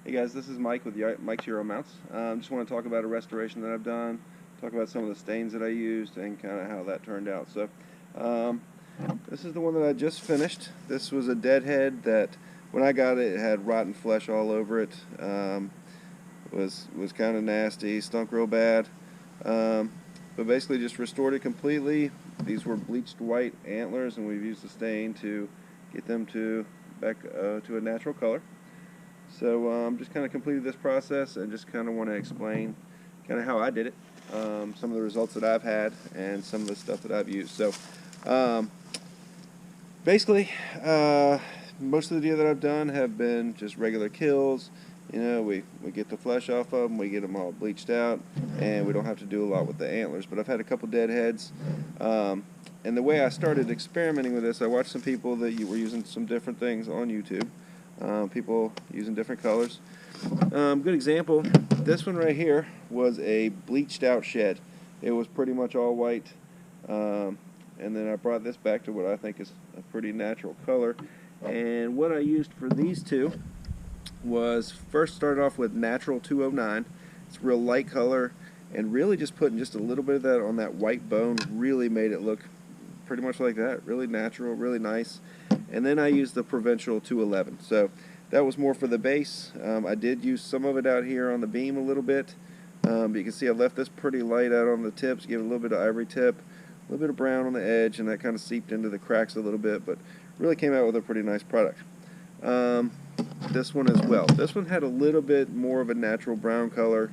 Hey guys, this is Mike with Mike's Euro Mounts. Just want to talk about a restoration that I've done, talk about some of the stains that I used, and kind of how that turned out. So, um, this is the one that I just finished. This was a deadhead that, when I got it, it had rotten flesh all over it. Was kind of nasty, stunk real bad. But basically, just restored it completely. These were bleached white antlers, and we've used the stain to get them to back to a natural color. So just kind of completed this process and just kind of want to explain kind of how I did it, some of the results that I've had, and some of the stuff that I've used. So um, basically, most of the deer that I've done have been just regular kills. You know, we get the flesh off of them, we get them all bleached out, and we don't have to do a lot with the antlers. But I've had a couple deadheads. And the way I started experimenting with this, I watched some people that were using some different things on YouTube. People using different colors. Good example, this one right here was a bleached out shed. It was pretty much all white. And then I brought this back to what I think is a pretty natural color. And what I used for these two was first started off with Natural 209. It's real light color, and really just putting just a little bit of that on that white bone really made it look pretty much like that. Really natural, really nice. And then I used the Provincial 211. So that was more for the base. I did use some of it out here on the beam a little bit. But you can see I left this pretty light out on the tips, gave it a little bit of ivory tip, a little bit of brown on the edge, and that kind of seeped into the cracks a little bit, but really came out with a pretty nice product. This one as well. This one had a little bit more of a natural brown color,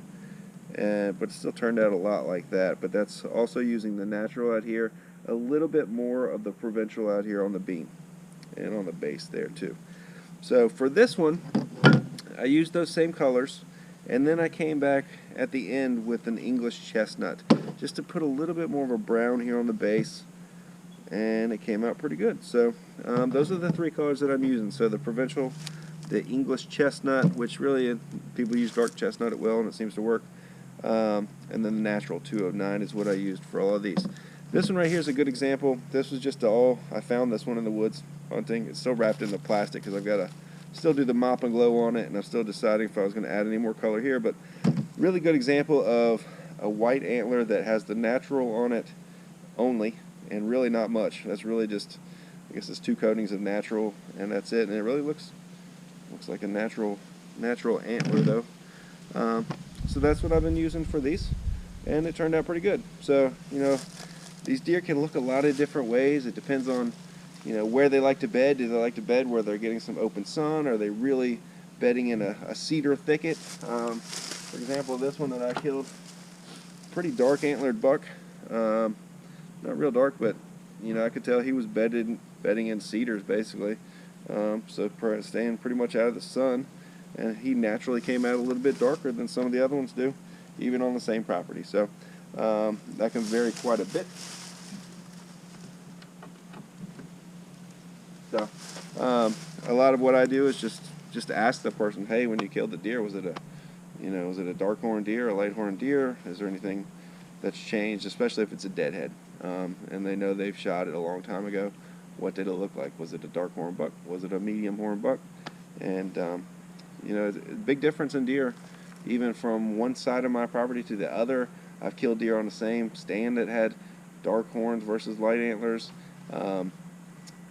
but still turned out a lot like that. But that's also using the natural out here, a little bit more of the Provincial out here on the beam and on the base there too. So for this one, I used those same colors, and then I came back at the end with an English chestnut, just to put a little bit more of a brown here on the base, and it came out pretty good. So those are the three colors that I'm using. So the Provincial, the English chestnut, which really people use dark chestnut at will, and it seems to work, and then the Natural 209 is what I used for all of these. This one right here is a good example. This was just I found this one in the woods hunting. It's still wrapped in the plastic because I've got to still do the mop and glow on it, and I'm still deciding if I was going to add any more color here. But really good example of a white antler that has the natural on it only, and really not much. That's really just, I guess it's 2 coatings of natural, and that's it. And it really looks like a natural antler though. So that's what I've been using for these, and it turned out pretty good. So these deer can look a lot of different ways. It depends on where they like to bed. Do they like to bed where they're getting some open sun? Are they really bedding in a cedar thicket? For example, this one that I killed, pretty dark antlered buck. Not real dark, but I could tell he was bedding in cedars basically. So staying pretty much out of the sun, and he naturally came out a little bit darker than some of the other ones do, even on the same property. So that can vary quite a bit. So a lot of what I do is just ask the person, hey, when you killed the deer, was it a dark horn deer, a light horn deer? Is there anything that's changed, especially if it's a deadhead, and they know they've shot it a long time ago? What did it look like? Was it a dark horn buck? Was it a medium horn buck? And big difference in deer, even from one side of my property to the other. I've killed deer on the same stand that had dark horns versus light antlers.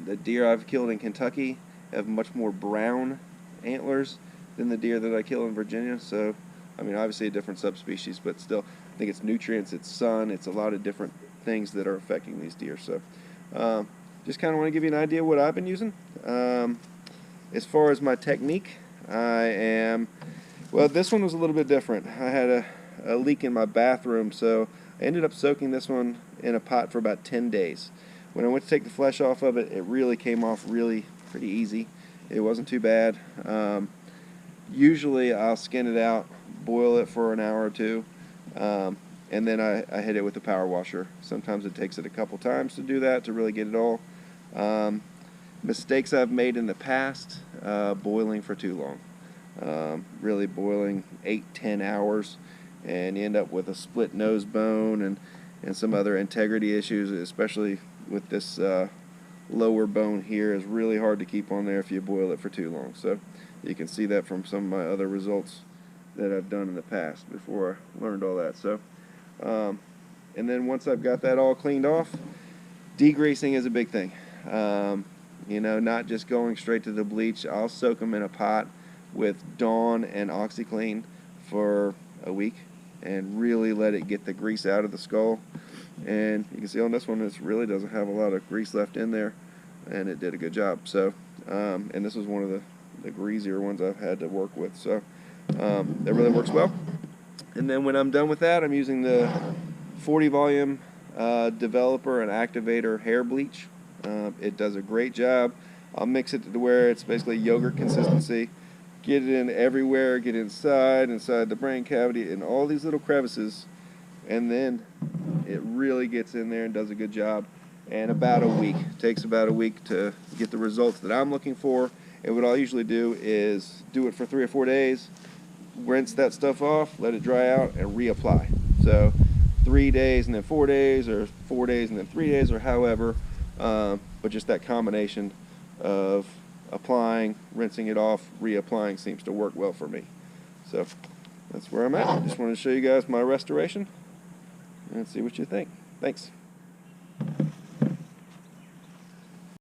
The deer I've killed in Kentucky have much more brown antlers than the deer that I kill in Virginia. So, I mean, obviously a different subspecies, but still, I think it's nutrients, it's sun, it's a lot of different things that are affecting these deer. So, just kind of want to give you an idea of what I've been using. As far as my technique, well, this one was a little bit different. I had a leak in my bathroom, so I ended up soaking this one in a pot for about 10 days. When I went to take the flesh off of it, it really came off pretty easy. It wasn't too bad. Usually I'll skin it out, boil it for an hour or two, and then I hit it with the power washer. Sometimes it takes it a couple times to do that, to really get it all. Mistakes I've made in the past, boiling for too long. Really boiling 8-10 hours, and you end up with a split nose bone and some other integrity issues, especially with this lower bone here. Is really hard to keep on there if you boil it for too long. So You can see that from some of my other results that I've done in the past before I learned all that. So, and then once I've got that all cleaned off, degreasing is a big thing. You know, not just going straight to the bleach. I'll soak them in a pot with Dawn and OxyClean for a week and really let it get the grease out of the skull. And you can see on this one, it really doesn't have a lot of grease left in there, and it did a good job. So, and this was one of the greasier ones I've had to work with. So that really works well. And then when I'm done with that, I'm using the 40 volume developer and activator hair bleach. It does a great job. I'll mix it to where it's basically yogurt consistency. Get it in everywhere, get inside the brain cavity, in all these little crevices, and then it really gets in there and does a good job. And about a week, takes about a week to get the results that I'm looking for. And what I'll usually do is do it for 3 or 4 days, rinse that stuff off, let it dry out, and reapply. So 3 days and then 4 days, or 4 days and then 3 days, or however, but just that combination of applying, rinsing it off, reapplying seems to work well for me. So that's where I'm at. Just wanted to show you guys my restoration and see what you think. Thanks.